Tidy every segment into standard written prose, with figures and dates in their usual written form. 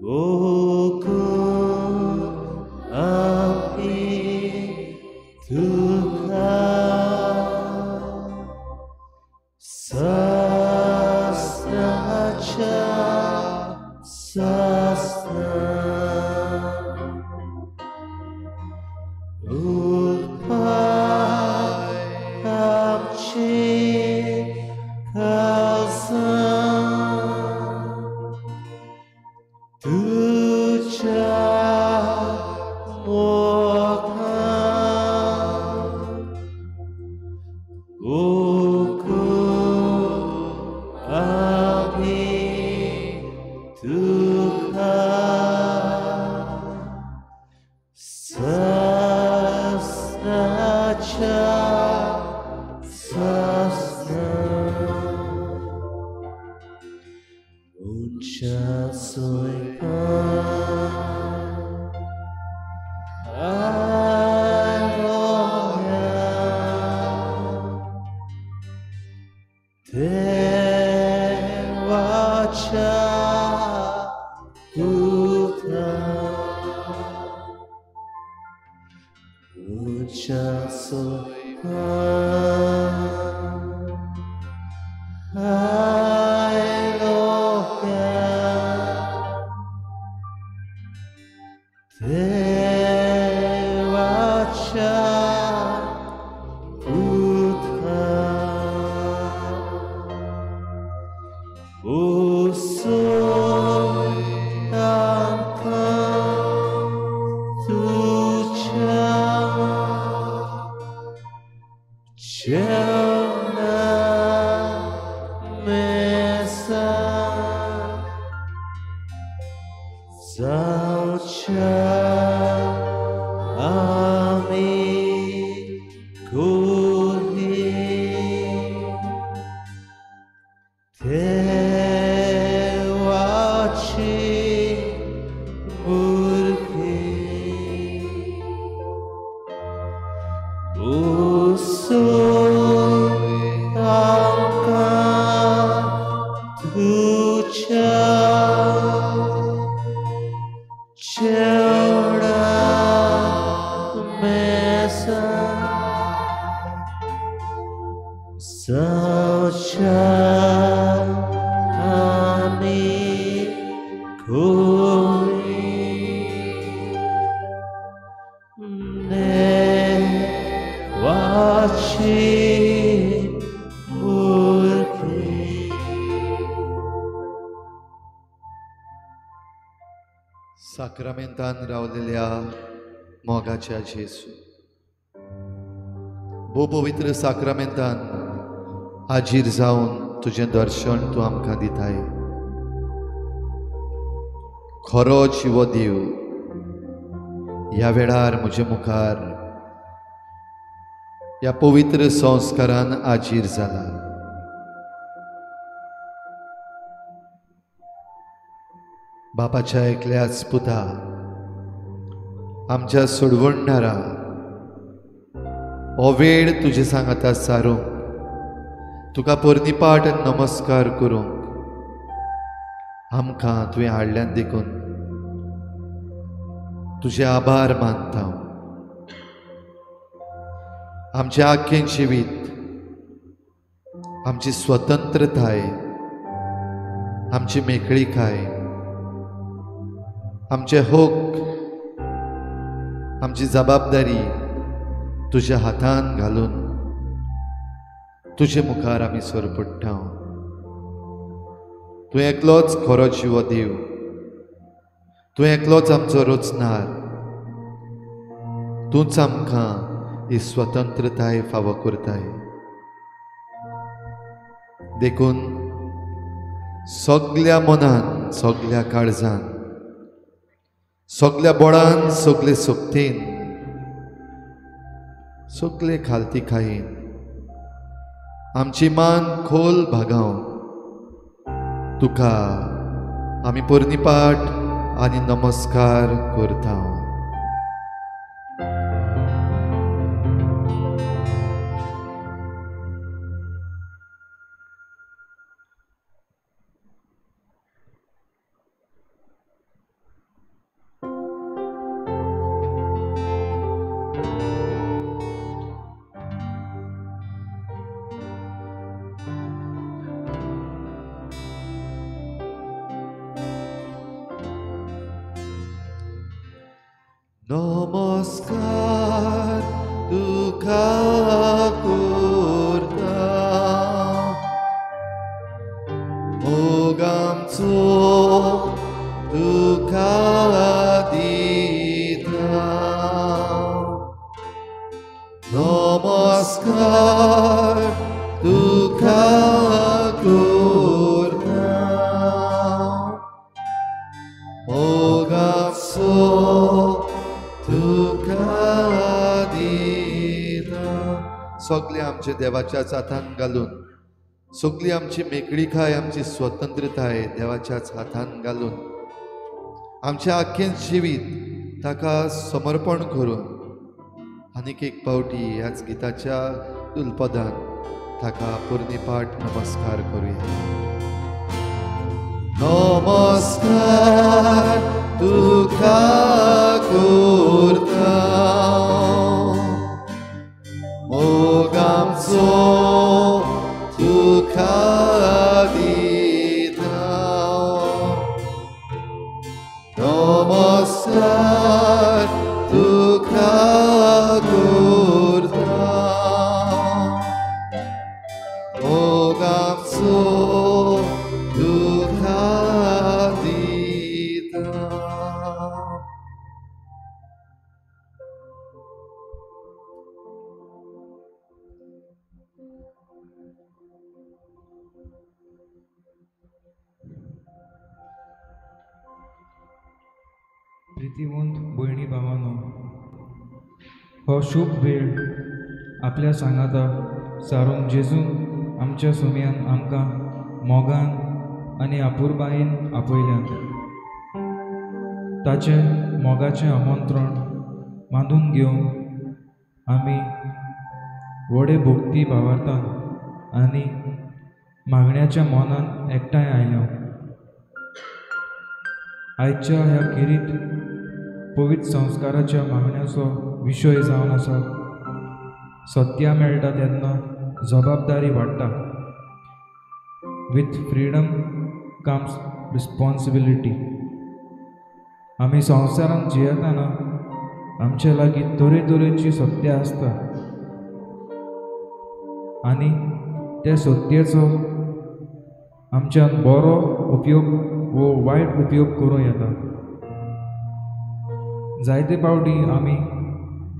Hukum api Tuhan sastra sastra Upai amci kazan Tuja mokan Hukum api Tuhan sastra sastra Uncha soikan Aloha Dewacha Tuhan Uncha soikan Aloha Dewacha Tuhan Usul angkat tujuan Jangan mesah Zaucha Ami Kuhi Dewachi Murki Usul angkat tujuan Jangan mesah Zaucha Ami Kuhi Dewachi Murki साक्रामेंतान रावलेल्या मोगाच्या जेसू भोव पवित्र साक्रामेंतान हाजीर जावन तुझें दर्शन तूं आमकां दिताय खरो जिवो देव ह्या वेळार म्हजे मुखार ह्या पवित्र संस्कारान हाजीर जाला बापाच्या एकल्याच पुता आमच्या सोडवणारा हो वेळ तुजे सांगाता सारूंक तुका परनिपाट नमस्कार करूंक आमकां तुवें हाडल्यान देखून तुजे आभार मानता आमचें आख्खें जिवीत आमची स्वतंत्रताय आमची मेकळीकाय आमचे हक आमची जबाबदारी तुझ्या हातान घालून तुझे मुखार आमी सरपडटा तूं एकलोच खरो जिवो देव तूं एकलोच आमचो रोचनार तूंच आमकां ही स्वतंत्रताय फावो करताय देखून सगल्या मनान सगल्या काळजान सगल्या बोळान सगले सोबतीन सगले खालतीकायेन आमची मान खोल भागाव तुका आमी परनिपाट आनी नमस्कार करता मोगाचो तुका दिता. सगळे आमचे देवाच्याच हातान घालून, सगळी आमची मेकळीकाय, आमची स्वतंत्रताय देवाच्याच हातान घालून आमचें आख्खें जिवीत ताका समर्पण करून आनीक एक फावटी ह्याच गिताच्या दुलपदान ताका पुर्णिपाट नमस्कार करुया. नमस्कार तुका करता मोग आमचो तुका दिता. नमस्कार तुका करता मोग आमचो तुका दिता. प्रितीवंत भयणी भावांनो, हो शुभ वेळ आपल्या सांगाता सारून जेजून आमच्या सुमयान आमकां मोगान आनी आपुरबायेन आपयल्यात. ताचे मोगाचें आमंत्रण बांदून घेवन आमी व्हडे भक्ती भावार्थान आनी मागण्याच्या मनान एकठांय आयल्या. आयच्या ह्या खेरीत पवित्र संस्काराच्या मागण्याचो विशय जावन आसा. सत्या मेळटा तेन्ना जबाबदारी वाडटा. With freedom comes responsibility. आमी संवसारांत जियेतना आमचे लागीं तरेतरेची सत्या आसता आनी ते सत्येचो आमच्यान बरो उपयोग वो वायट उपयोग करूं येता. जायते फावटी आमी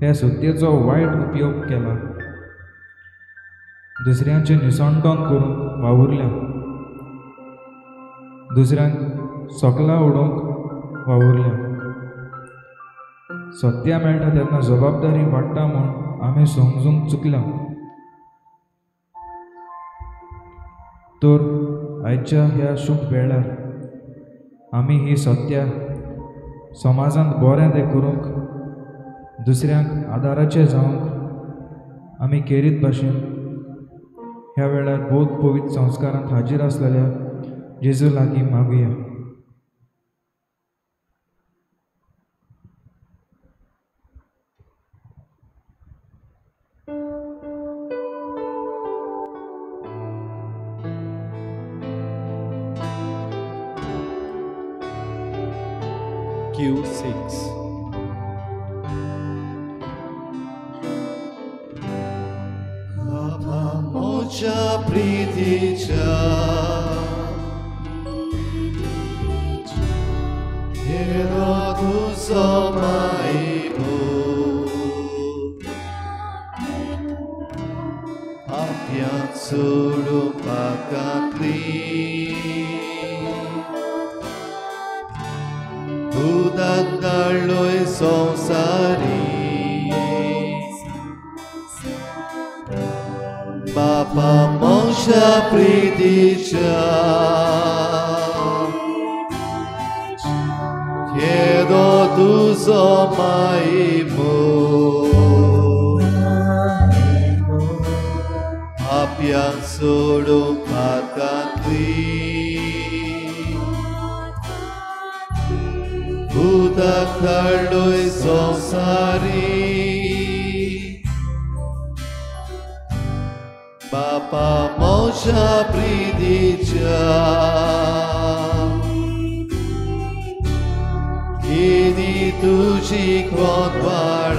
हे सत्तेचो वायट उपयोग केला. दुसऱ्यांचें निसंटोन करून वावुरल्या, दुसऱ्यांक सोकला उडोवंक वावुरल्या. सत्या मेळटा तेन्ना जबाबदारी वाडटा म्हूण आमी समजूंक चुकल्या. तर आयच्या ह्या शुभ वेळार आमी ही सत्या समाजांत बरें तें करूंक, दुसऱ्यांक आदाराचें जावंक आमी केरीत भाशेन ह्या वेळार बोध पवित्र संस्कारांत हाजीर आसलेल्या जेजू लागीं मागुया. Q6. Papa moja priticha Herodu somaibu Apyan suru pakatli Budak darloi sonsari Bapa moksha priticha Chiedo tu somaimu Apyan suru pakatli Budak darloi sonsari Bapa moksha priticha Kini tuji kondvalai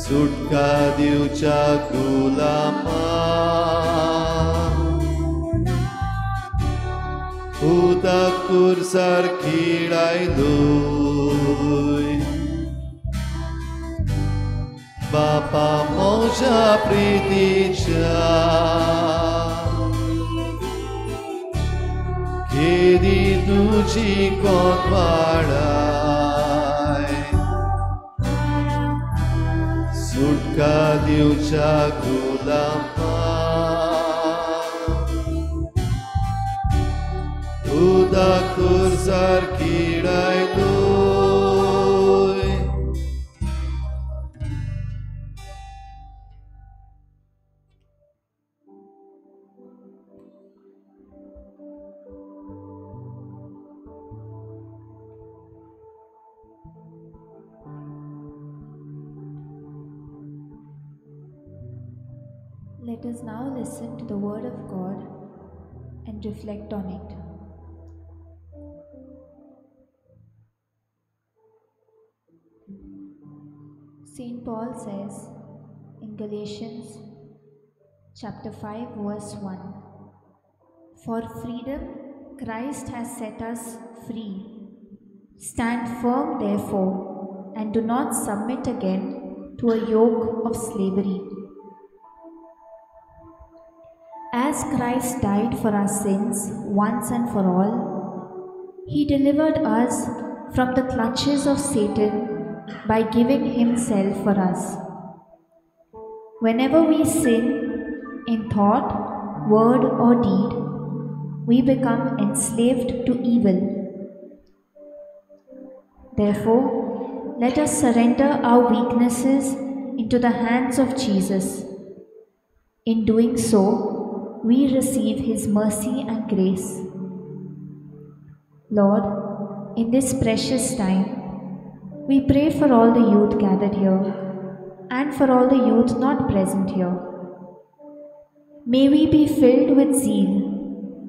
Sutka diucha gulama Udakur sarkirai lui Bapa moksha priticha एदी तुझी कोण वाडाय सुटका दिवच्या गुलामा तुदा कुर्सार किडाय लूय Let us now listen to the word of God and reflect on it. St. Paul says in Galatians chapter 5 verse 1, "For freedom Christ has set us free. Stand firm therefore, and do not submit again to a yoke of slavery." As Christ died for our sins once and for all, He delivered us from the clutches of Satan by giving Himself for us. Whenever we sin in thought, word, or deed, we become enslaved to evil. Therefore, let us surrender our weaknesses into the hands of Jesus. In doing so, we receive His mercy and grace. Lord, in this precious time, we pray for all the youth gathered here and for all the youth not present here. May we be filled with zeal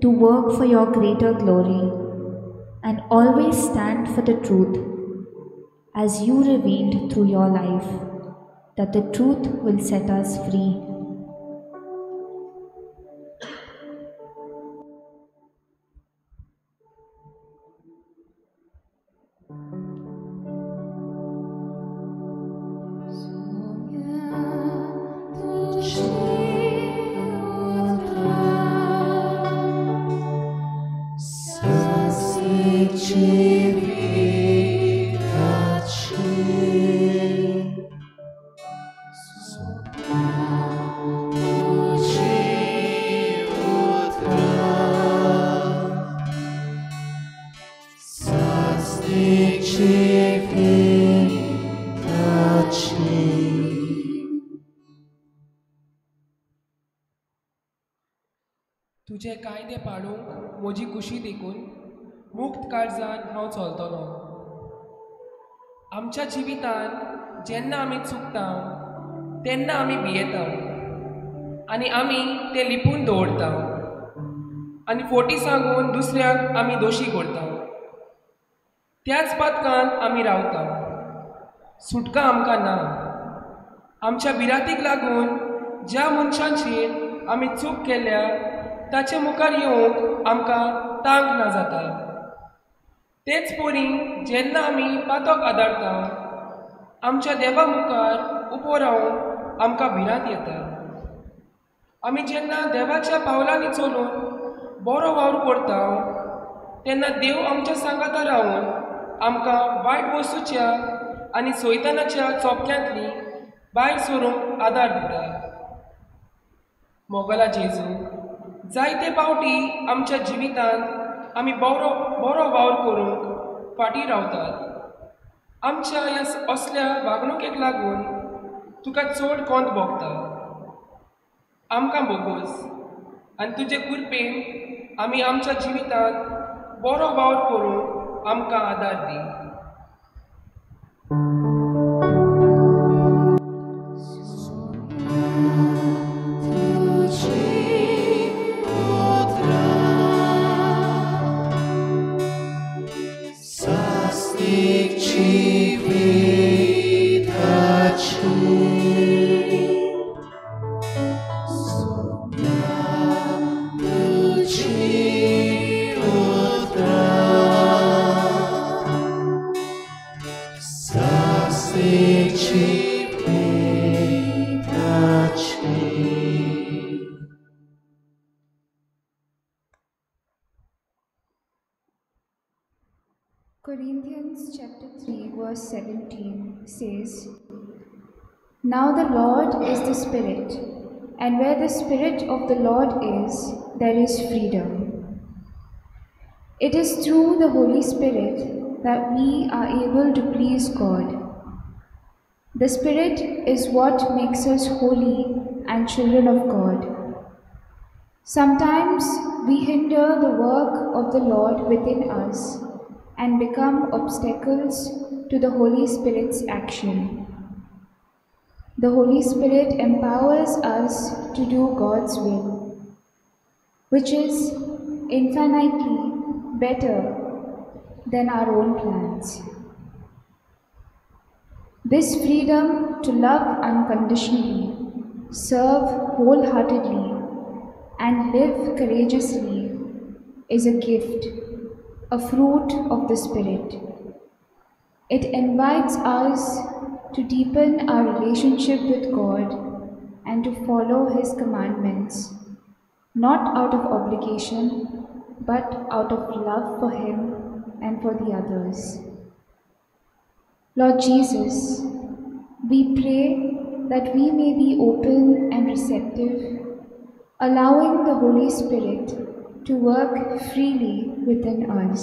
to work for your greater glory and always stand for the truth as you revealed through your life, that the truth will set us free. तुझे कायदे पाडूंक म्हजी कुशी देखून मुक्त काळजान हांव चलतलों. आमच्या जिवितांत जेन्ना आमी चुकता तेन्ना आमी भियेता आनी आमी ते लिपून दवरता आनी फोटी सांगून दुसऱ्याक आमी दोशी करता. त्याच पातकांत आमी रावता. सुटका आमकां ना. आमच्या भिरांतीक लागून ज्या मनशांचेर आमी चूक केल्या ताचे मुखार येवंक आमकां तांक ना जाता. तेच पोरी जेन्ना आमी पातोक आदारता आमच्या देवा मुखार उबो रावंक आमकां भिरांत येता. आमी जेन्ना देवाच्या पावलांनी चलून बरो वावर करता तेन्ना देव आमच्या सांगाता रावन आमकां वायट वस्तूच्या आनी सैतानाच्या चोपक्यांतली भायर सरूंक आदार दिता. मोगला जेजू, जायते पावटी आमच्या जिवितांत आमी बरो वावर करूंक फाटीं रावतात. आमच्या ह्या असल्या वागणुकेक लागून तुका चड कोंत भोगता. आमकां बोगोस आनी तुजे कृपेन आमी आमच्या जिवितांत बरो वावर करूंक आमकां आदार दी. Corinthians chapter 3 verse 17 says, "Now the Lord is the Spirit, and where the Spirit of the Lord is, there is freedom." It is through the Holy Spirit that we are able to please God. The Spirit is what makes us holy and children of God. Sometimes we hinder the work of the Lord within us and become obstacles to the Holy Spirit's action. The Holy Spirit empowers us to do God's will, which is infinitely better than our own plans. This freedom to love unconditionally, serve wholeheartedly, and live courageously is a gift, a fruit of the Spirit. It invites us to deepen our relationship with God and to follow His commandments, not out of obligation, but out of love for Him and for the others. Lord Jesus, we pray that we may be open and receptive, allowing the Holy Spirit to work freely within us.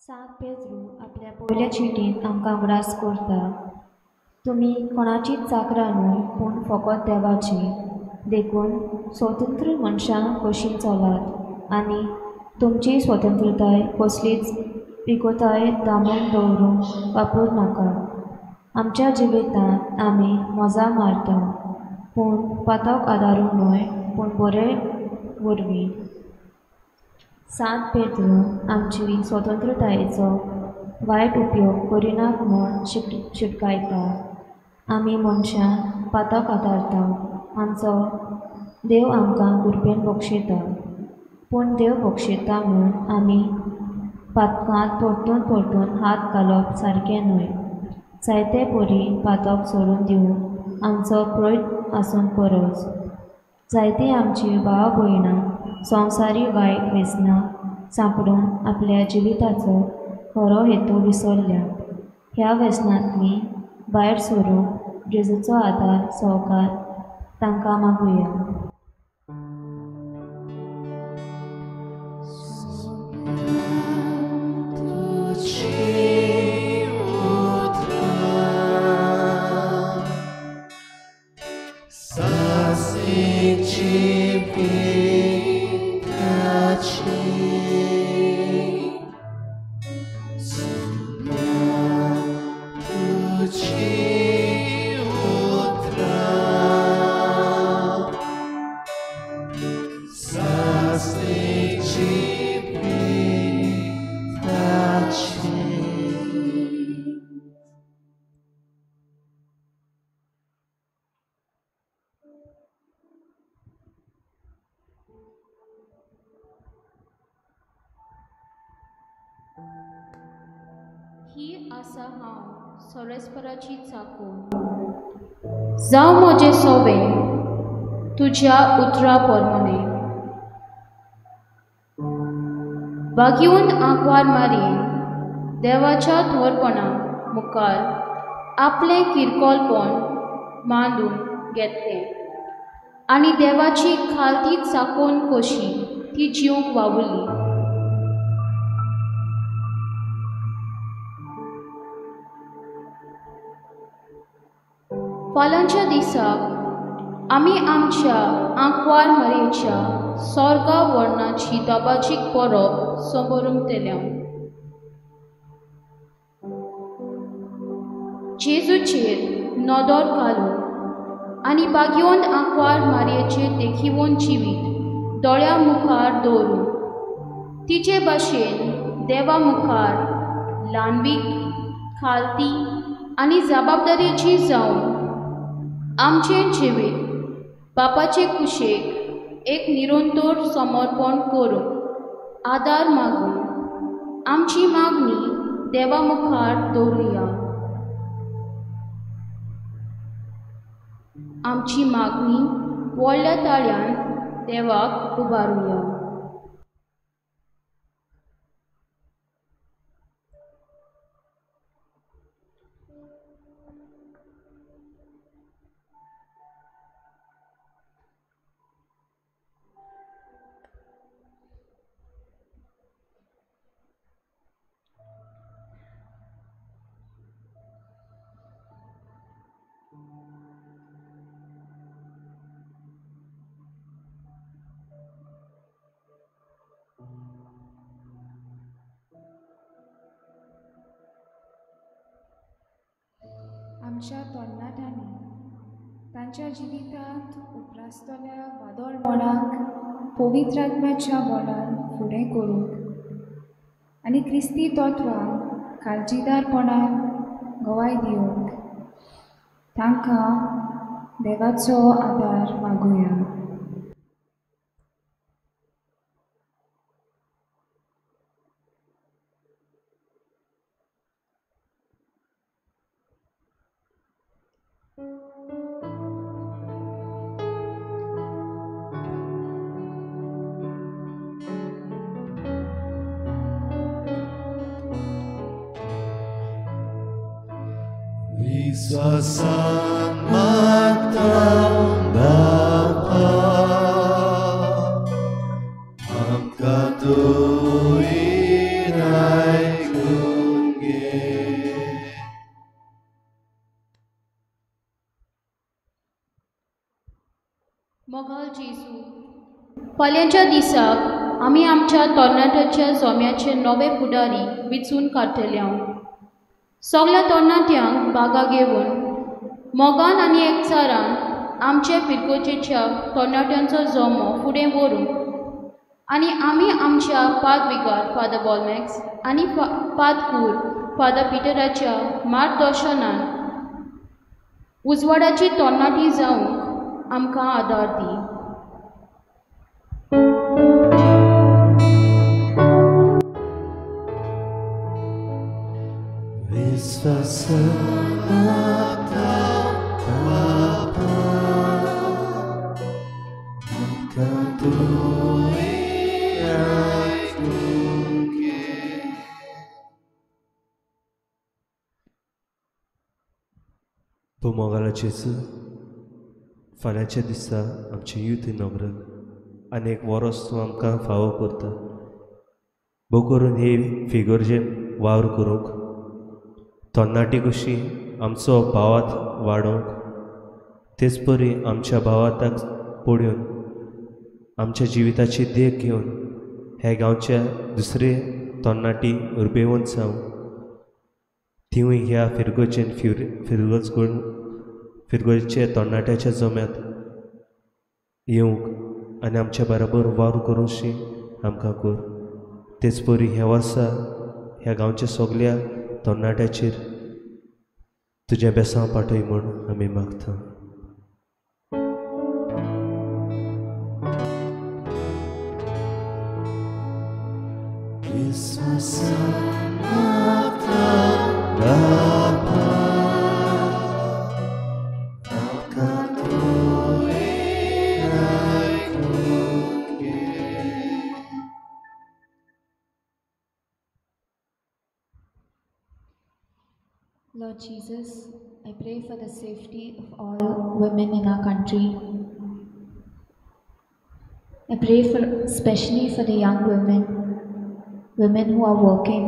सांत पेद्रू आपल्या पयल्या चिटींत आमकां उगडास करता, तुमी कोणाचीच चाकरां न्हय पूण फकत देवाची, देखून स्वतंत्र मनशां कशीं चलात आनी तुमची स्वतंत्रताय कसलीच पिकोताय दामून दवरूंक वापरूंक नाका. आमच्या जिवितांत आमी मोजा मारता, पूण पातक आदारूंक न्हय पूण बरे वरवीं. सांत पेद्रू आमची स्वतंत्रतायेचो वायट उपयोग करिनात म्हूण शिटकायता. आमी मनशां पातक आदारता, आमचो देव आमकां कृपेन बक्षिता, पूण देव बक्षिता म्हूण आमी पातकांत परतून परतून हात घालप सारकें न्हय. जायते परी पातक सोडून दिवंक आमचो प्रयत्न आसूंक परस. जायतीं आमची भाव भयणां संवसारी वायट वेसनां सांपडून आपल्या जिविताचो खरो हेतू विसरल्यात. ह्या वेसनांतलीं भायर सरूंक जेजूचो आदार सहकार तांकां मागुया. ही आसा हांव सोरेस्पराची चाकून, जावं म्हजें सोबें तुज्या उतरा पोरमोने. बागीवन आंकवार मारीन देवाच्या थोरपणा मुखार आपलें किरकोलपण मांडून घेतलें आनी देवाची खालती चाकोन कशी ती जिवंक वावुरली. फाल्यांच्या दिसाक आमी आमच्या आंकवार मरेच्या स्वर्गा वर्णाची दोबाचीक परब समोरूंक तेल्या. जेजूचेर नदर घालून आनी बागयोन आंकवार मारयेचेर देखिवोन जिवीत दोळ्या मुखार दवरून तिचे भाशेन देवा मुखार ल्हानवीक खालती आनी जबाबदारेची जावन आमचें जिवीत बापाचे कुशेक एक निरंतर समर्पण करून आदार मागून आमची मागणी देवा मुखार दवरुया. आमची मागणी व्हडल्या ताळ्यान देवाक उबारुया. आमच्या तरणाट्यांनी तांच्या जिवितांत उपरासतल्या वादळपणाक पवित्र आत्म्याच्या बोलान फुडें करूंक आनी क्रिस्ती तत्वांक काळजीदारपणान गवाय दिवंक तांकां देवाचो आदार मागुया. विश्वासान मागता बापा आमकां तुवें आयकून घे. मोगाल जेजू, फाल्यांच्या दिसाक आमी आमच्या तरणाट्याच्या जोम्याचे नवे फुडारी वेंचून काडटल्या. सगळ्या तरणाट्यांक बागा घेवन मोगान आनी एकचारान आमचे फिरकोचेच्या तरणाट्यांचो जोमो फुडें व्हरूंक आनी आमी आमच्या पादविकार फादर बॉलमॅक्स आनी पादकूर फादर पिटराच्या मार्गदर्शनान उजवाडाची तरणाटी जावंक आमकां आदार दी. विश्वासान मागता बापा आमकां तुवें आयकून घे. तूं मोगाला जेजू, फाल्यांच्या दिसा आमचे यूथ इनॉग्रल आनी एक वरोस तूं आमकां फावो करता. भोव करून हे फिगोर्जेन वावर करूंक तरणाटी कशी आमचो भावात वाडोवंक तेच परी आमच्या भावाताक पळोवन आमच्या जिविताची देख घेवन हे गांवच्या दुसरे तरणाटी उर्बेवंत जावं तिवूय ह्या फिरगोचेन फिरगोचे तरणाट्याच्या जम्यांत येवंक आनी आमच्या बराबर वावर करूंशी आमकां कर. तेच परी ह्या वर्सा ह्या गांवच्या सगळ्या तरणाट्याचेर तुजें बेसांव पाठय म्हूण आमी मागता. विश्वासान मागता बापा आमकां तुवें आयकून घे. Lord Jesus, I pray for the safety of all women in our country. I pray especially for the young women who are working.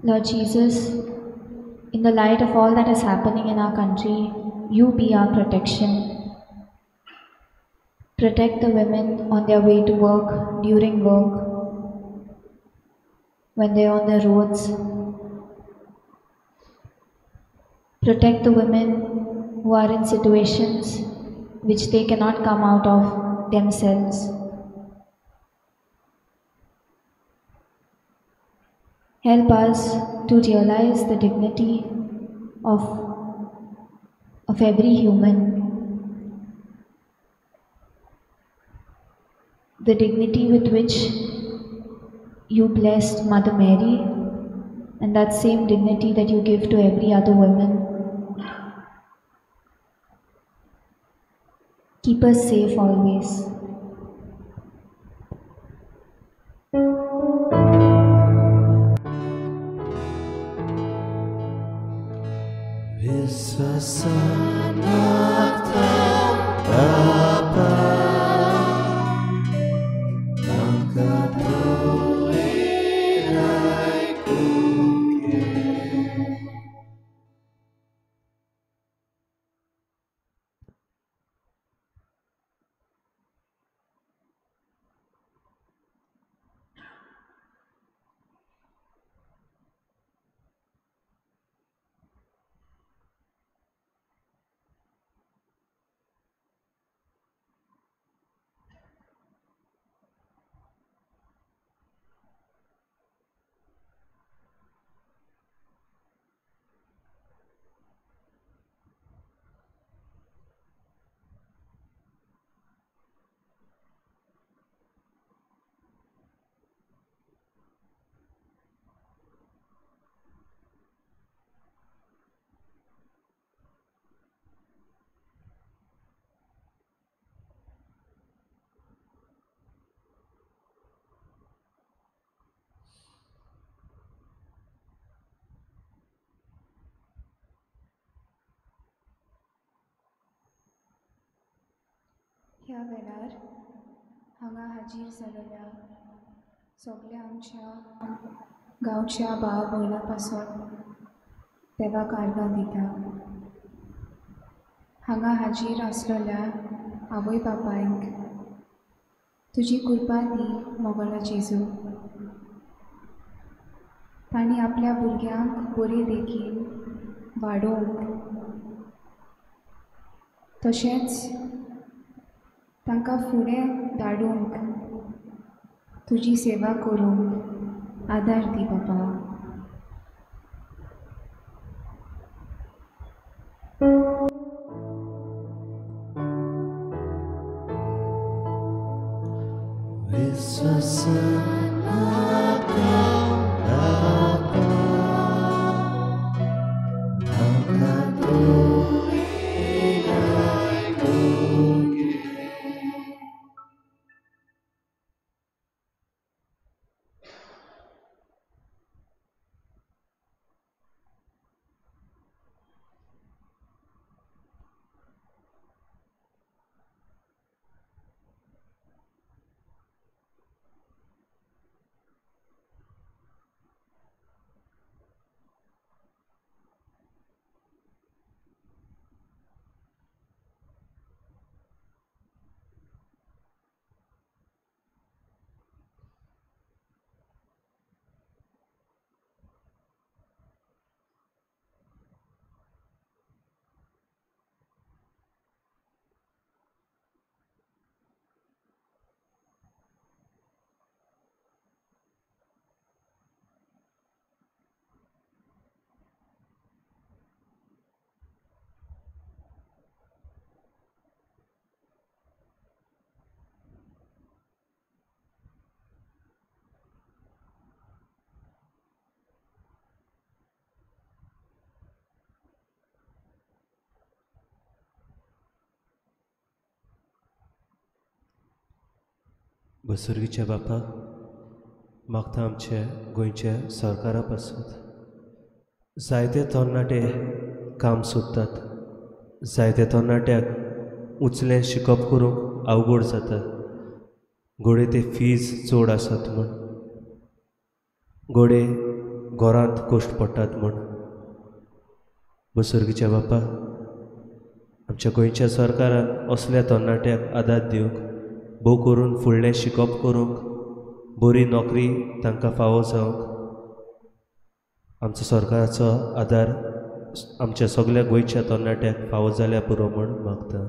Lord Jesus, in the light of all that is happening in our country, you be our protection. Protect the women on their way to work, during work, when they're on the roads, Protect the women who are in situations which they cannot come out of themselves. Help us to realize the dignity of every human, the dignity with which you blessed Mother Mary, and that same dignity that you give to every other woman. Keep us safe always. ह्या वेळार हांगा हाजीर जालेल्या सगळ्या आमच्या गांवच्या भाव भयणां पासून देवाक आर्गां दिता. हांगा हाजीर आसलेल्या आवय बापायक तुजी कृपा दी मोगला जेजू. तांणी आपल्या भुरग्यांक बरे देखीन वाडोवंक तशेंच तांकां फुडें धाडूंक तुजी सेवा करूंक आदार दी बाबा. बसर्गीच्या बापा, मागता आमचे गोंयच्या सरकारा पासून जायते तरणाटे काम सोदतात. जायते तरणाट्याक उचलें शिकप करूंक अवघड जाता. घोडे ते फीज चड आसात म्हूण, घोडे घरांत कश्ट पडटात म्हूण. बसर्गीच्या बापा, आमच्या गोंयच्या सरकारान असल्या तरणाट्याक आदार दिवंक, भोव करून फुडलें शिकप करूंक, बरी नोकरी तांकां फावो जावंक आमचो सरकाराचो आदार आमच्या सगळ्या गोंयच्या तरणाट्याक फावो जाल्या पुरो म्हूण मागता.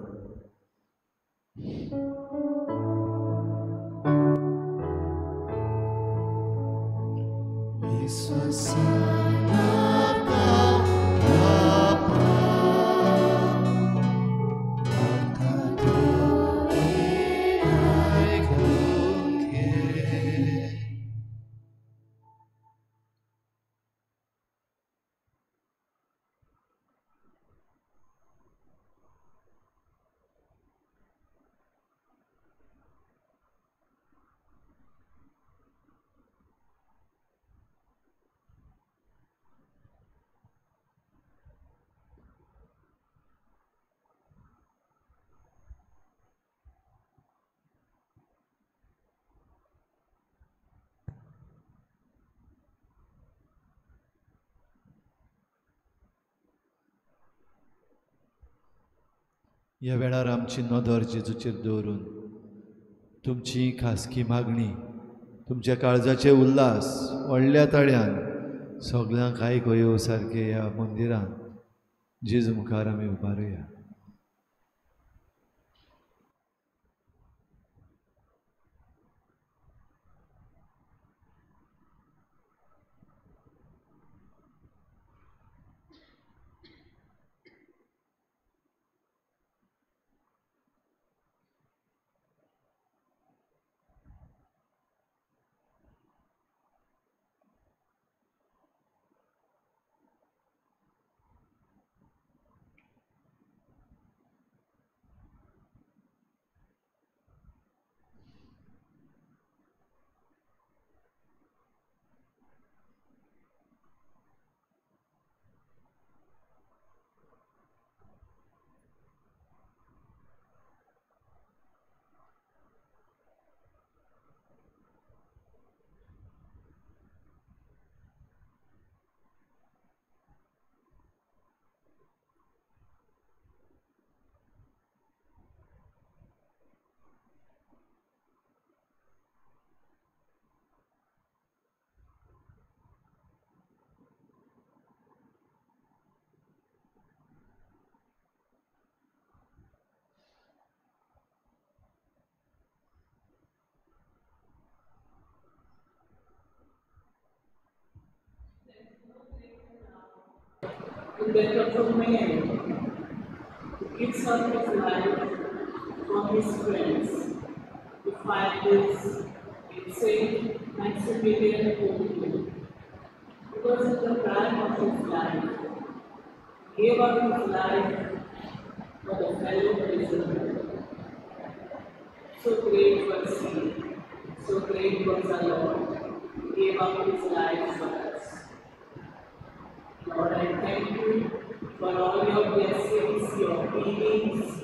ह्या वेळार आमची नदर जेजूचेर दवरून तुमची खासगी मागणी, तुमच्या काळजाचे उल्हास व्हडल्या ताळ्यान सगळ्यांक आयको येवं सारके ह्या मंदिरांत जेजू मुखार आमी उबारुया. To better from man, who gives up his life for his friends, to fight this in Saint Maximilian Kolbe. Because at the prime of his life, he gave up his life for the fellow prisoner. So great was he, so great was our Lord, he gave up his life for us. Lord, I thank you for all your blessings, your healings,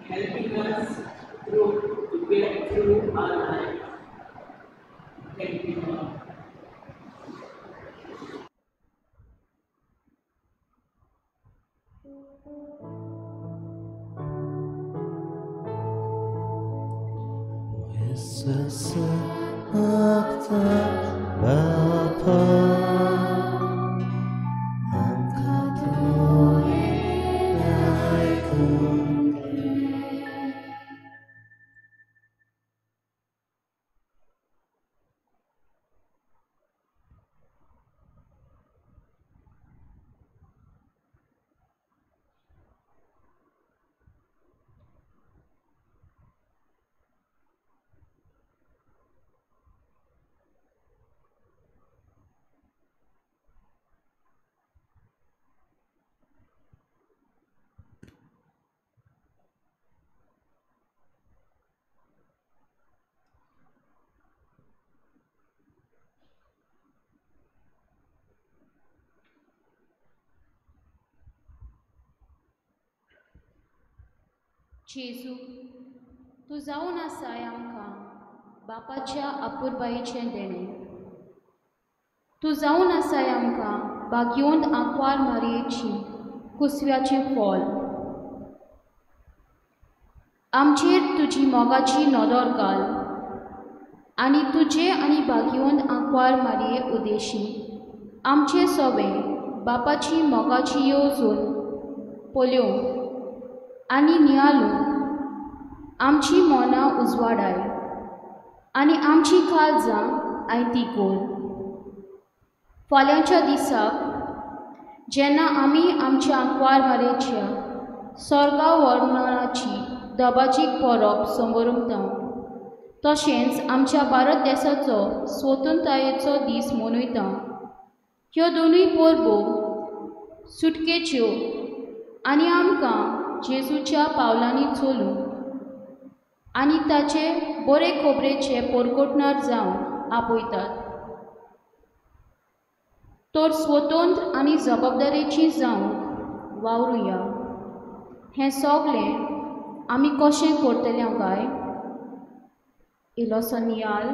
helping us to get through our life. Thank you, Lord. जेजू, तूं जावन आसाय आमकां बापाच्या आपुरबायेचें देणें. तूं जावन आसाय आमकां बागयोंत आंकवार मारयेची कुसव्याचें फॉल. आमचेर तुजी मोगाची नदर घाल आनी तुजे आनी बागयोंत आंकवार मारये उदेशी आमचें सोबें बापाची मोगाची येवजण पळोवंक आनी नियाळूंक आमची मनां उजवाडाय आनी आमची काळजां आयती कोर. फाल्यांच्या दिसाक जेन्ना आमी आमच्या वारमारेच्या स्वर्गा वर्णनाची दबाचीक परब समोरुंकता, तशेंच आमच्या भारत देशाचो स्वतंत्रतायेचो दीस मनयता, ह्यो दोनूय परबो सुटकेच्यो आनी आमकां जेजूच्या पावलांनी चलूंक आनी ताचे बरे खबरेचे परगोटणार जावन आपयतात. तर स्वतंत्र आनी जबाबदारेची जावंक वावरुया. हें सगळें आमी कशें करतले काय? इल्लोसो नियाळ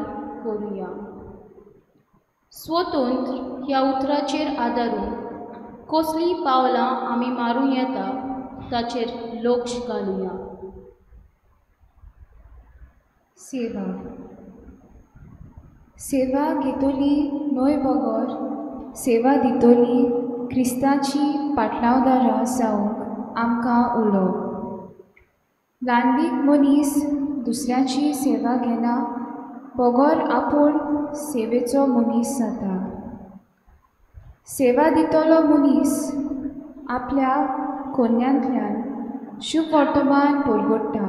करुया. स्वतंत्र ह्या उतराचेर आदारून कसलीं पावलां आमी मारूं येता ताचेर लक्ष घालुया. सेवा. सेवा घेतली न्हय बगर, सेवा दितली क्रिस्ताची पाटलावदारां जावंक आमकां उलोवप. ल्हानवीक मनीस दुसऱ्याची सेवा घेना बगर आपूण सेवेचो मनीस जाता. सेवा दितलो मनीस आपल्या कोन्यांतल्यान शुभ वर्तमान परगट्टा.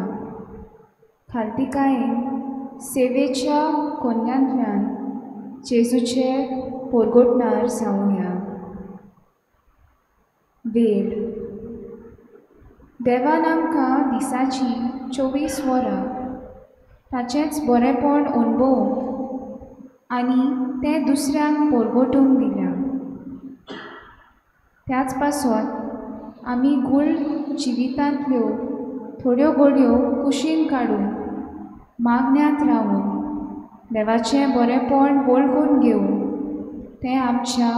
खालतिकायेन सेवेच्या कोन्यांतल्यान जेजूचे परगटणार जावया. वेळ. देवान आमकां दिसाची 24 वरां ताचेंच बरेपण अणभवूंक आनी तें दुसऱ्यांक परगटूंक दिल्या. त्याच पासत आमी गूळ जिवितांतल्यो थोड्यो घडयो कुशीन काडून मागण्यांत रावून देवाचें बरेपण वळखून घेवन तें आमच्या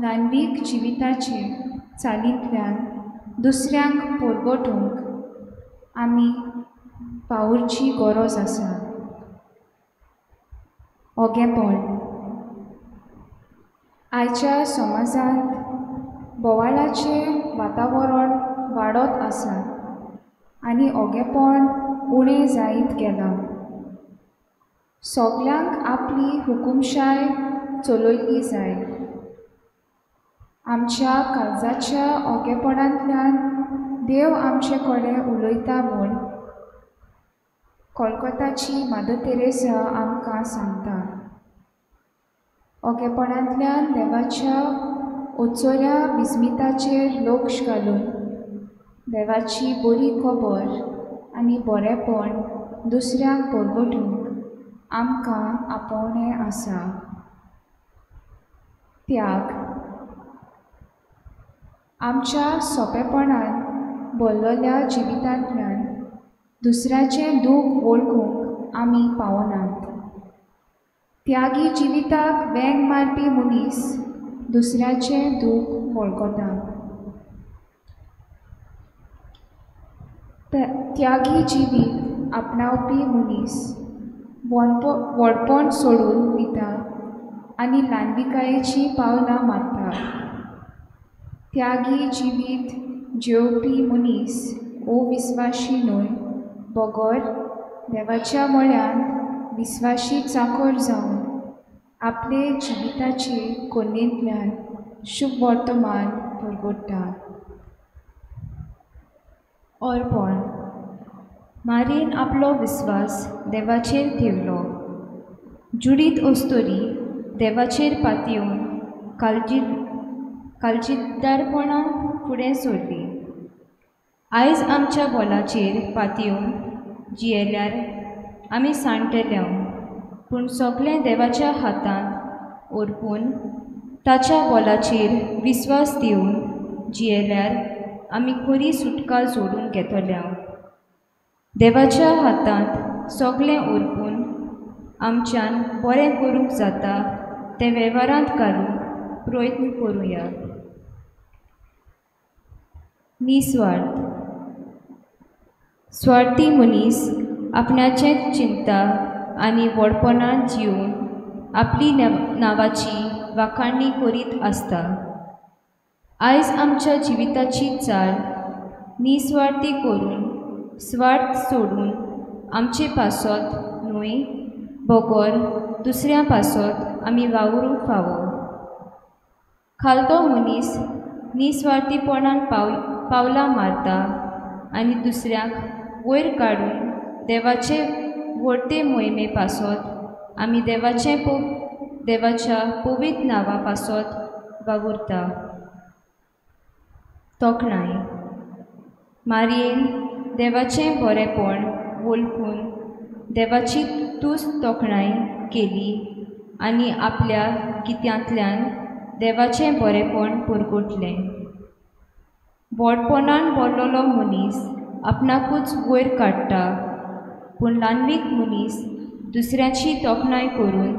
ल्हानवीक जिविताचे चालींतल्यान दुसऱ्यांक परगटूंक आमी पावुरची गरज आसा. ओगेपण. आयच्या समाजांत बोवाळाचें वातावरण वाडत आसा आनी ओगेपण उणें जायत गेलां. सगल्यांक आपली हुकूमशाय चलयली जाय. आमच्या काळजाच्या ओगेपणांतल्यान देव आमचे कडेन उलयता म्हूण कोलकाताची मादर तेरेसा आमकां सांगता. ओगेपणांतल्यान देवाच्या ओचोऱ्या विस्मिताचेर लक्ष घालून देवाची बरी खबर आनी बरेपण दुसऱ्यांक परगटूंक आमकां आपोवणें आसा. त्याग. आमच्या सोंपेपणान भरलेल्या जिवितांतल्यान दुसऱ्याचें दूख वळखूंक आमी पावनात. त्यागी जिविताक वेंग मारपी मनीस दुसऱ्याचें दूख वळखता. त्यागी जिवीत आपणावपी मनीस व्हडपण सोडून दिता आनी ल्हानविकायेची पावलां मारता. त्यागी जिवीत जेवपी मनीस अविस्वाशी न्हय बगर देवाच्या म्हळ्यांत विस्वाशी चाकर जावन आपले जिविताचे कोन्नेंतल्यान शुभ वर्तमान परगट्टा. अर्पण. मारीन आपलो विस्वास देवाचेर ठेवलो. जुडीत आसतरी देवाचेर पातयेवन काळजीदारपणान फुडें सरली. आयज आमच्या बोलाचेर पातयेवन जियेल्यार आमी सांडटल्यो, पूण सगळें देवाच्या हातांत ओरपून ताच्या बोलाचेर विस्वास दिवन जियेल्यार आमी खरी सुटका जोडून घेतल्या. देवाच्या हातांत सगळें ओरपून आमच्यान बरें करूंक जाता तें वेव्हारांत घालूंक प्रयत्न करुया. निस्वार्थ. स्वार्थी मनीस आपणाचेंच चिंता आनी व्हडपणान जिवन आपली नांवाची वाखाणणी करीत आसता. आयज आमच्या जिविताची चाल निस्वार्थी करून स्वार्थ सोडून आमचे पासत न्हय बगर दुसऱ्या पासत आमी वावरूंक फावो. खालतो मनीस निस्वार्थीपणान पावलां मारता आनी दुसऱ्यांक वयर काडून देवाचे व्हडते मोहिमे पासत आमी देवाच्या पवित्र नांवा पासत वावुरता. तोखणाय मारयेन देवाचें बरेंपण वळखून देवाची तुस्त तोखणाय केली आनी आपल्या गित्यांतल्यान देवाचें बरेंपण पुरगुटलें. व्हडपणान भरलोलो मनीस आपणाकूच वयर काडटा, पूण ल्हानवीक मनीस दुसऱ्याची तोखणाय करून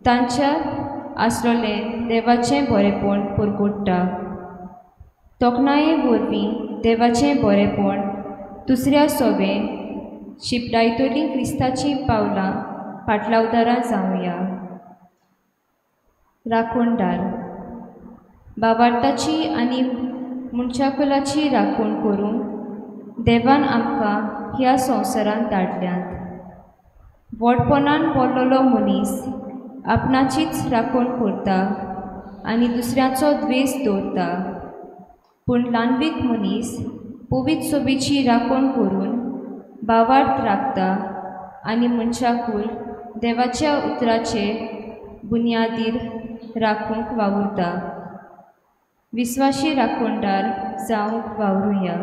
तांच्या आसलोलें देवाचें बरेंपण पुरगुट्टा. तोखणाये वरवीं देवाचें बरेंपण दुसऱ्या सोबें शिपडायतलीं क्रिस्ताची पावलां फाटलावदारां जावया. राखणदार भावार्थाची आनी मनशाकुलाची राखण करूंक देवान आमकां ह्या संवसारांत धाडल्यांत. व्हडपणान भरलोलो मनीस आपणाचीच राखण करता आनी दुसऱ्याचो द्वेश दवरता, पूण ल्हानवीक मनीस पवित्र सोबेची राखण करून भावार्थ राखता आनी मनशाकूल देवाच्या उतराचे बुनयादीर राखूंक वावुरता. विस्वाशी राखणदार जावंक वावरुया.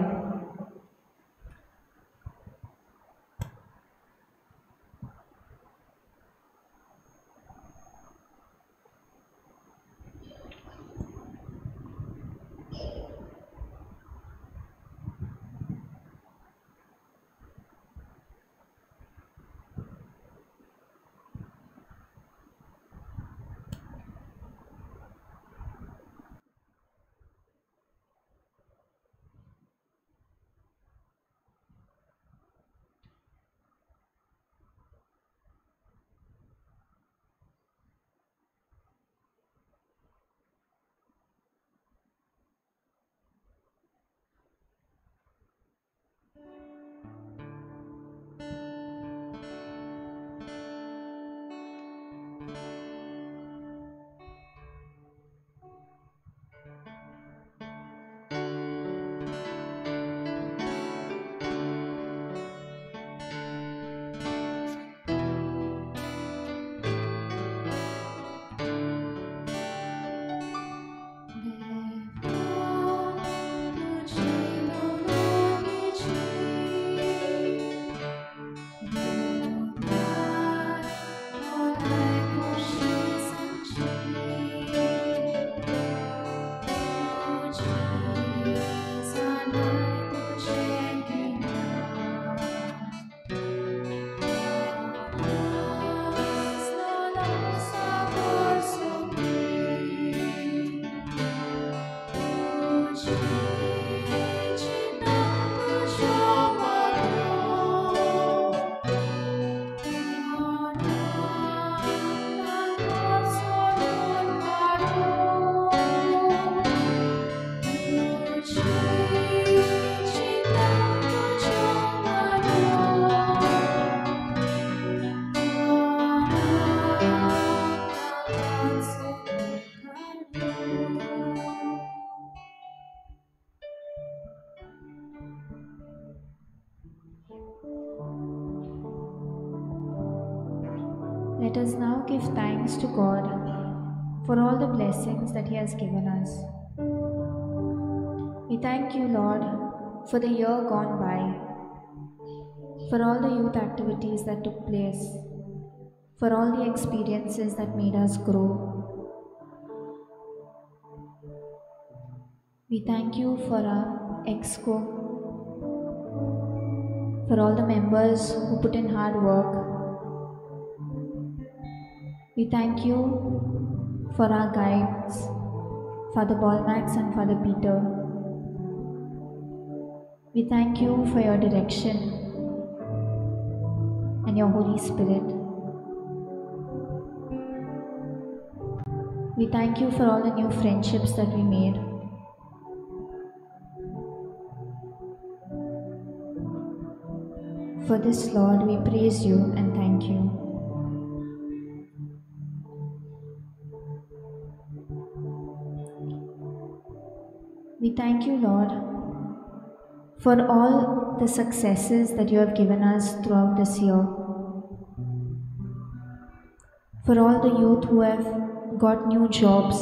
Let us now give thanks to God for all the blessings that He has given us. We thank you, Lord, for the year gone by, for all the youth activities that took place, for all the experiences that made us grow. We thank you for our EXCO, for all the members who put in hard work. We thank you for our guides, Father Bolmax and Father Peter. We thank you for your direction and your Holy Spirit. We thank you for all the new friendships that we made, For this, Lord, we praise you and thank you. We thank you, Lord, for all the successes that you have given us throughout this year. For all the youth who have got new jobs,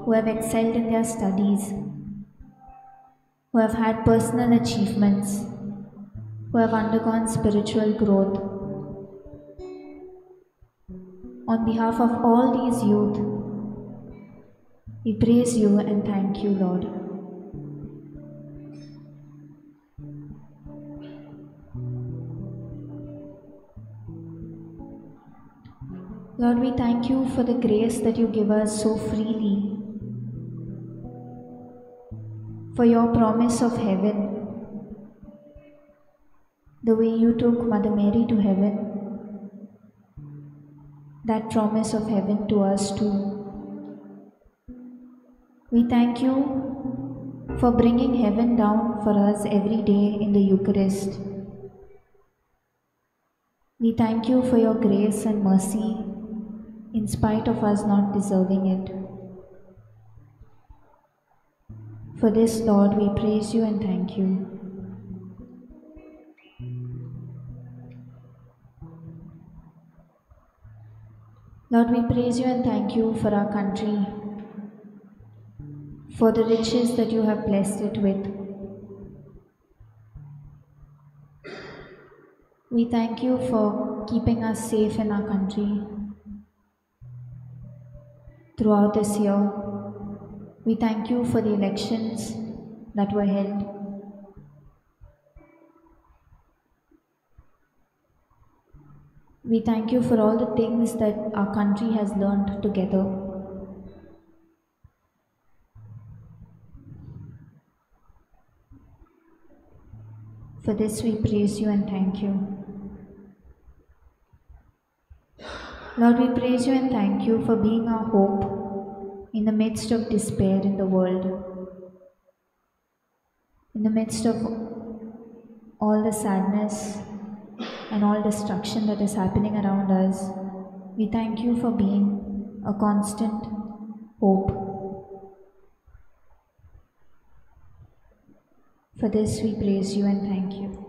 who have excelled in their studies, who have had personal achievements, who have undergone spiritual growth. On behalf of all these youth, we praise you and thank you, Lord. Lord, we thank you for the grace that you give us so freely, for your promise of heaven, the way you took Mother Mary to heaven, that promise of heaven to us too. We thank you for bringing heaven down for us every day in the Eucharist. We thank you for your grace and mercy in spite of us not deserving it. For this, Lord, we praise you and thank you. Lord, we praise you and thank you for our country, for the riches that you have blessed it with. We thank you for keeping us safe in our country throughout this year. We thank you for the elections that were held. We thank you for all the things that our country has learned together. For this we praise you and thank you. Lord, we praise you and thank you for being our hope in the midst of despair in the world. In the midst of all the sadness and all destruction that is happening around us, we thank you for being a constant hope. For this we praise you and thank you.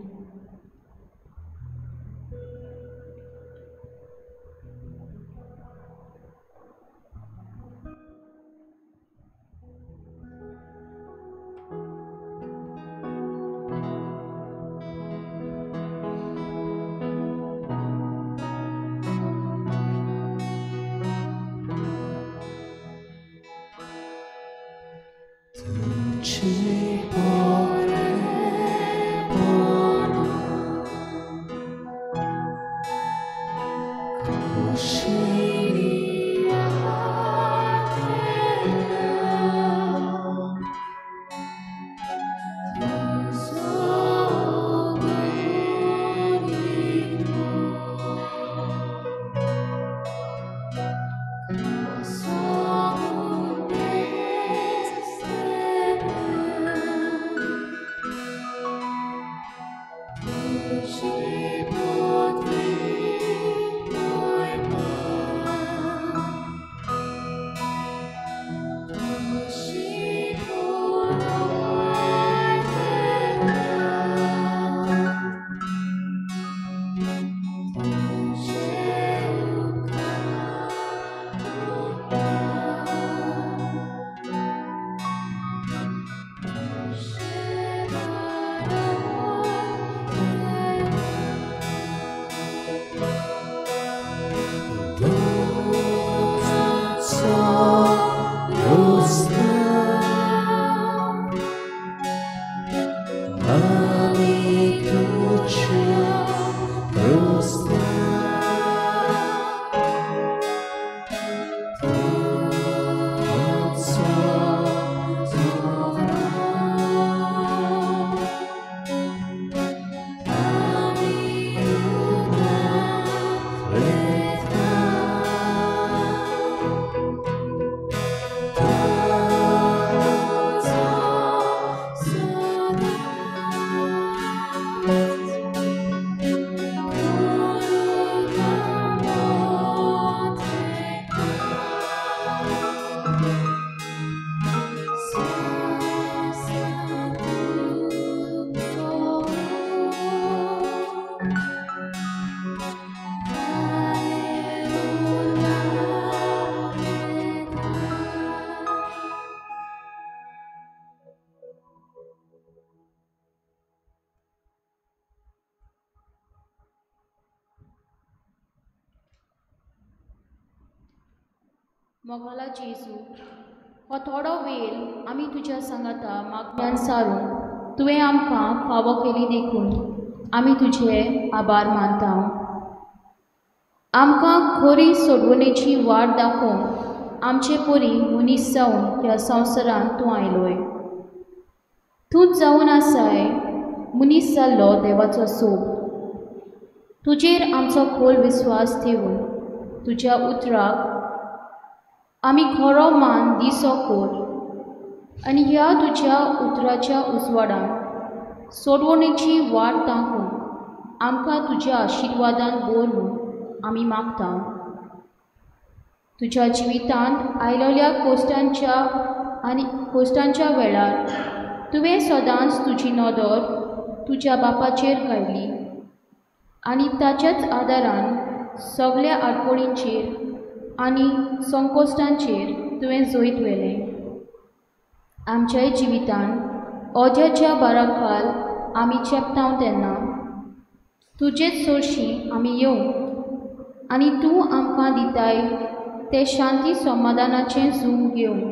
मोगाला जेजू हो थोडो वेळ आमी तुज्या सांगाता मागण्यान सारून तुवें आमकां फावो केली देखून आमी तुजे आभार मानता. आमकां खरी सोडवणेची वाट दाखोवन आमचे परी मनीस जावन ह्या संवसारांत तूं आयलोय. तूंच जावन आसाय मनीस जाल्लो देवाचो सोब. तुजेर आमचो खोल विस्वास ठेवून तुज्या उतराक आमी खरो मान दिसो कोर आनी ह्या तुज्या उतराच्या उजवाडान सोडवणेची वाट दाखोवन आमकां तुज्या आशिर्वादान भरून आमी मागता. तुज्या जिवितांत आयलोल्या कोश्टांच्या वेळार तुवें सदांच तुजी नदर तुज्या बापाचेर घायली आनी ताच्याच आदारान सगळ्या आडकोळींचेर आनी संकोश्टांचेर तुवें जैत व्हेलें. आमच्याय जिवितांत ओज्याच्या बाराखाल आमी चेपतांव तेन्ना तुजेच चडशीं आमी येवंक आनी तूं आमकां दिताय ते शांती समाधानाचें जूग घेवंक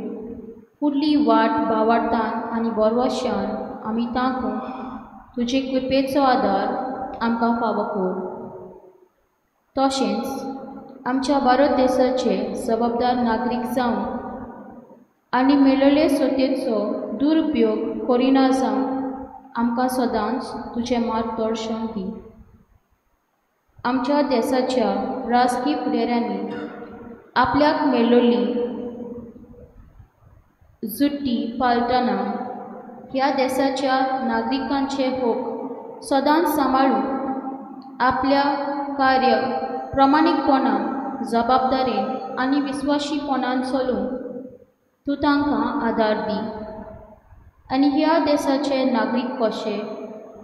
फुडली वाट भावार्थान आनी बरवशान आमी तांकूंक तुजे कृपेचो आदार आमकां फावो कर. तशेंच आमच्या भारत देशाचे जबाबदार नागरीक जावन आनी मेळिल्ले सत्तेचो दुरुपयोग करिना जावन आमकां सदांच तुजें मार्गदर्शन दी. आमच्या देशाच्या राजकीय फुडाऱ्यांनी आपल्याक मेळिल्ली जुट्टी पाळटना ह्या देशाच्या नागरिकांचे हक सदांच सांबाळून आपल्या कार्य प्रामाणीकपणान जबाबदारेन आनी विस्वाशीपणान चलूंक तूं तांकां आदार दी. आनी ह्या देशाचे नागरीक कशे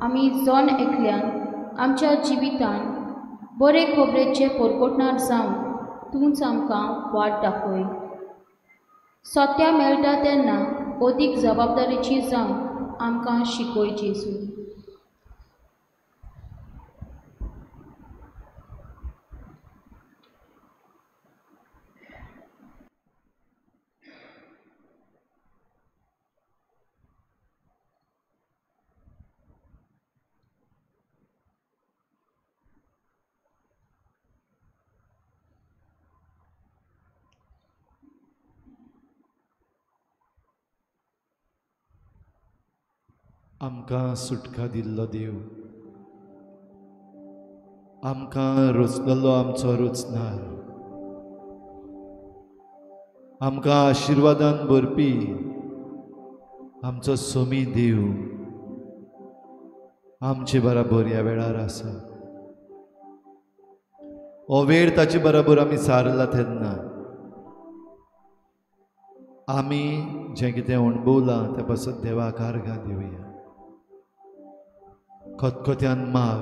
आमी जन एकल्यान आमच्या जिवितान बरे खबरेचे परगोटणार जावन तूंच आमकां वाट दाखय. सत्या मेळटा तेन्ना अदीक जबाबदारेची जावन आमकां शिकय जेजू. आमकां सुटका दिल्लो देव, आमकां रुचलेलो आमचो रुचणार, आमकां आशिर्वादान भरपी आमचो सोमी देव आमचे बराबर ह्या वेळार आसा. हो वेळ ताचे बराबर आमी सारला तेन्ना आमी जें कितें अणभवलां त्या पासत देवाक आर्गां दिवया. खतखत्यान माग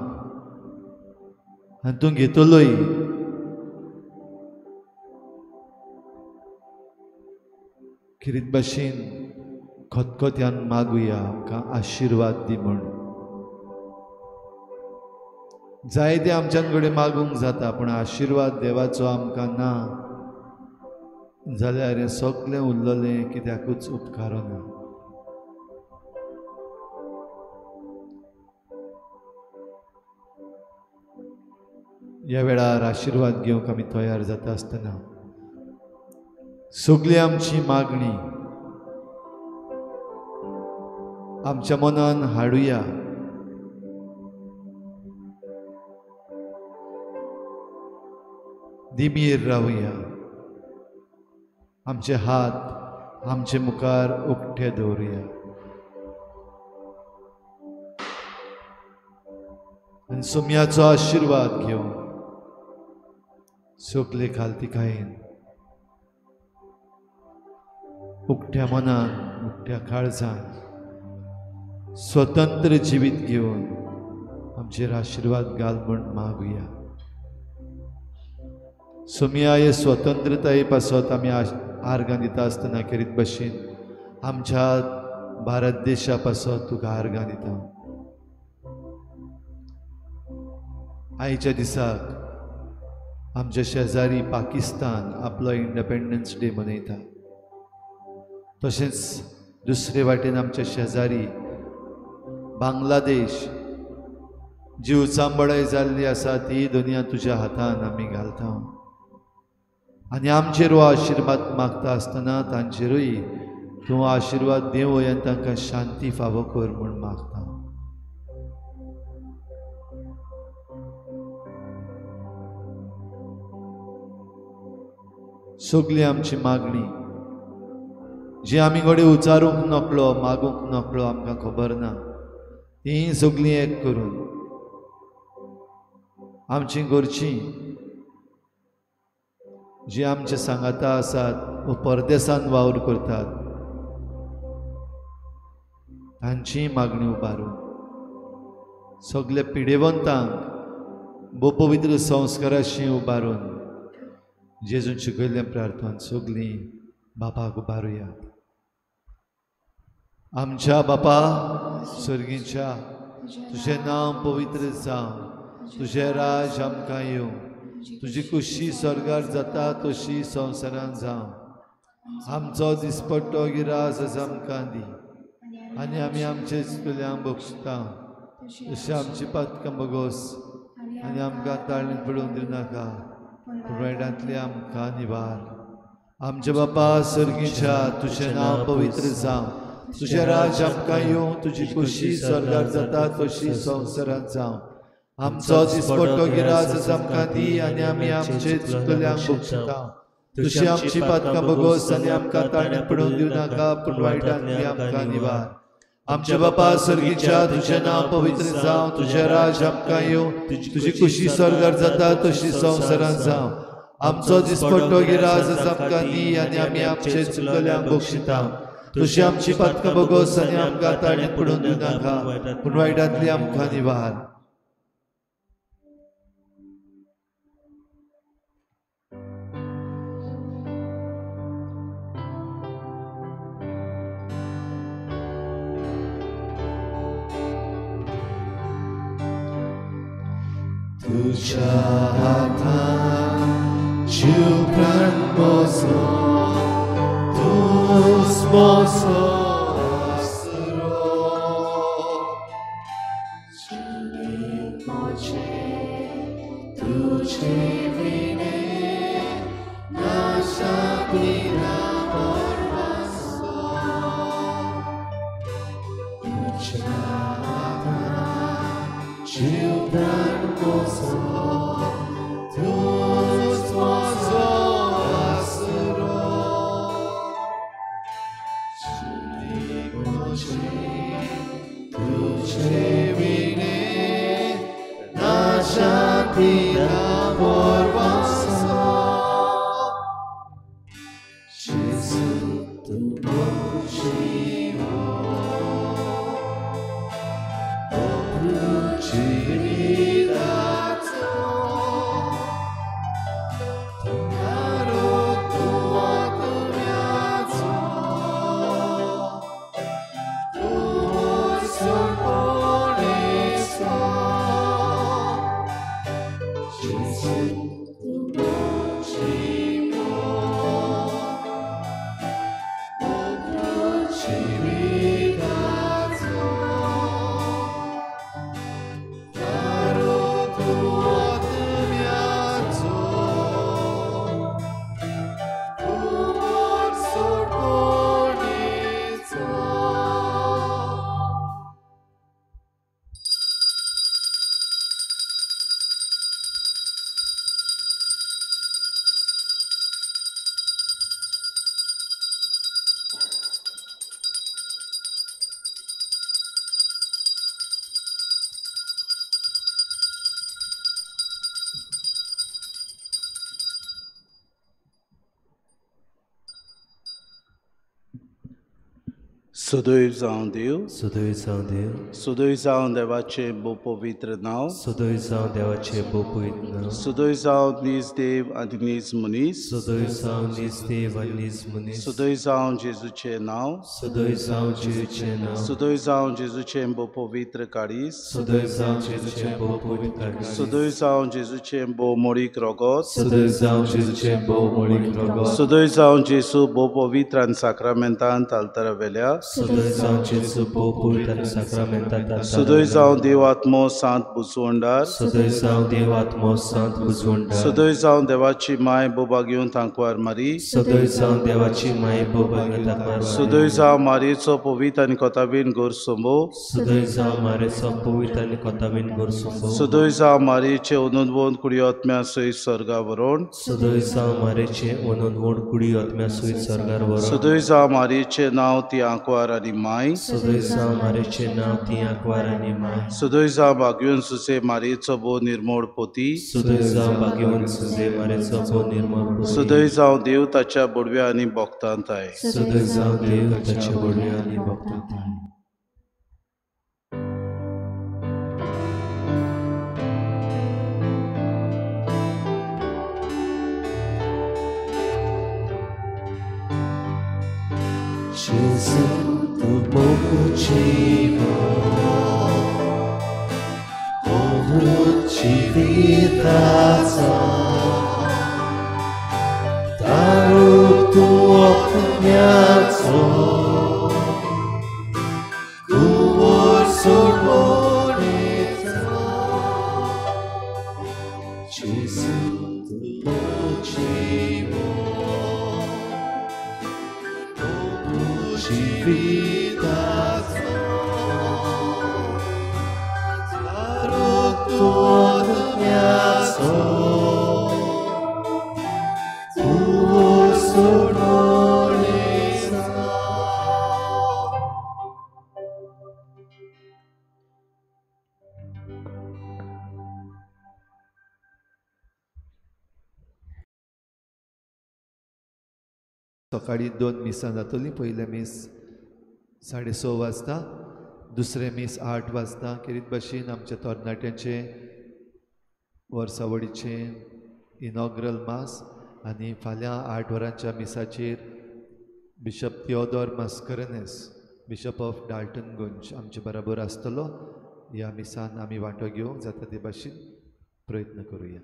आनी तूं घेतलोय. खिरीत भाशेन खतखत्यान मागुया आमकां आशिर्वाद दी म्हण. जायते आमच्यान कडेन मागूंक जाता पूण आशिर्वाद देवाचो आमकां ना जाल्यार हें सगळें उरलेलें कित्याकूच उपकारो ना. ह्या वेळार आशिर्वाद घेवंक आमी तयार जाता आसतना सगळी आमची मागणी आमच्या मनान हाडुया. दिमीर रावुया. आमचे हात आमचे मुखार उक्ते दवरुया आनी सोम्याचो आशिर्वाद घेवन सगळे खालतिकायेन उक्त्या मनान उक्त्या काळजान स्वतंत्र जिवीत घेवन आमचेर आशिर्वाद घाल म्हण मागुया. सोम्या हे स्वतंत्रताये पासत आमी आर्गां दिता आसतना खेरीत भाशेन आमच्या भारत देशा पासत तुका आर्गां दिता. आयच्या दिसाक आमचे शेजारी पाकिस्तान आपलो इंडिपेंडन्स डे मनयता, तशेंच दुसरे वाटेन आमचे शेजारी बांगलादेश जी उचांबळाय जाल्ली आसा ती दुनिया तुज्या हातान आमी घालता आनी आमचेर हो आशिर्वाद मागता आसतना तांचेरूय तूं आशिर्वाद दिवं आनी तांकां शांती फावो कर म्हूण मागता. सगळी आमची मागणी जी आमी घडये उचारूंक नकळो मागूंक नकळो आमकां खबर ना, ती सगळीं एक करून आमची घरचीं जी आमचे सांगाता आसात व परदेसान वावर करतात तांची मागणी उबारून सगळे पिडेवंतांक बो पवित्र संस्काराशी उबारून जेजून शिकयल्लें प्रार्थना सगळीं बापाक उबारुया. आमच्या बापा सर्गीच्या तुझें नांव पवित्र जावं, तुझें राज आमकां येवं, तुजी कुशी स्वर्गार जाता तशी संवसारांत जावं. आमचो दिसपट्टो गिरास आज आमकां दी आनी आमी आमचे चुकल्यांक बक्षिता तशी आमची पातकां बगोस आनी आमकां ताळणेंत पडूंक दिनाका, वायटांतली आमकां निवार. आमचे बापा सर्गीच्या तुझें नांव पवित्र जावं, तुझें राज आमकां येवं, तुजी कुशी स्वर्गार जाता तशी संवसारांत जावं. आमचो दिसपट्टो गिरास आमकां दी आनी आमी आमचे चुकल्यांक बक्षिता तशी आमची पातकां बगोस आनी आमकां ताळणेंत पडूंक दिवं नाका, पूण वायटांतली आमकां निवार. आमचे बापा सर्गीच्या तुझें नांव पवित्र जावं, तुझें राज आमकां येवं, तुजी कुशी स्वर्गार जाता तशी संवसारांत जावं. आमचो दिसपट्टो गिरास आमकां दी आनी आमी आमचे चुकल्यांक बक्षिता तशी आमची पातकां बगोस आनी आमकां ताळणेंत पडूंक दिवं नाका, पूण वायटांतली आमकां निवार. तुझ्या हातान जीव प्राण मोजो, तूंच मोजो आसरो. जिवीत म्हजें तुजे विणे नाशाक विना परवासो. तुझ्या हातान जीव प्राण मोजो, तूंच मोजो आसरो. जिवीत म्हजें तुजे विणे नाशाक विना परवासो. जेजू तूं मोजिवो, सुदैव जावं देव, सुदय जावं देव, सुदैव जावं देवाचें भोव पवित्र नांव, सुदय जावं देवाचें भोव पवित्र नांव, सुदैव जावं नीज देव आनी नीज मनीस, सुदय जावं नीज देव आनी नीज मनीस, सुदैव जावं जेजूचें नांव, सुदय जावं जेजूचें नांव, सुदैव जावं जेजूचें भोव पवित्र काळीज, सुदय जावं जेजूचें भोव पवित्र काळीज, सुदैव जावं जेजूचें भोव मोडीक रोगोत, सुदय जावं जेजूचें भोव मोडीक रोगोत, सुदैव जावं जेजू भोव पवित्र आनी साक्रामेंतांत आल्तारा वेल्या, सुदय जावं जेजू भोव पवित्र आनी साक्रामेंतांत सुदैव जावं देव आत्मो सांत बुजवंडार, सुदय जावं देव आत्मो सांत बुजवंडार, सुदैव जावं देवाची माय बोबागियूं तांकवार मारी, सुदय जावं देवाची माय बोबागियूं तांकवार सुदैव जावं मारयेचो पवित्र आनी कोताबीन गोर सोंबो, सुदय जावं मारेचो पवित्र आनी कोताबीन गोर सोंबो, सुदैव जावं मारयेचे उनोदवोन कुडी आत्म्या सयत स्वर्गा व्हरोन, सुदय जावं मारेचे ओनोन कुडी आत्म्या सयत स्वर्गार व्हरोन, सुदैव जावं मारयेचे नांव ती आंकवार आनी माय, सुदय जावं मारेचे नांव ती आंकवार आनी माय, सुदैव जावं भाग्योन सुसे मारयेचो भोव निर्मोळ पोती, सुदय जावं भाग्यवन सुजे मारेचो भोव निर्मळ पोती, सुदैव जावं देव ताच्या बुडव्या आनी भोगतांत आय. सुदय जावं देव ताचे बोडवे आनी भोगतांत आय. Gesù, tu poco cibo, powróci witaca, darów tu opniaco, kubor sorbonica. Gesù, tu poco cibo, Vitaca, darów tu opniaco, kubor sorbonica. सकाळी 2 मिसां जातलीं. पयले मीस 6:30 वाजता, दुसरे मीस 8 वाजता. खेरीत भाशेन आमच्या तरणाट्यांचे वर्सावडीचे इनॉग्रल मास आनी फाल्यां 8 वरांच्या मिसाचेर bishop Theodore मास्करेनेस, bishop of Daltonganj आमचे बरोबर आसतलो. ह्या मिसान आमी वांटो घेवंक जाता ते भाशेन प्रयत्न करुया.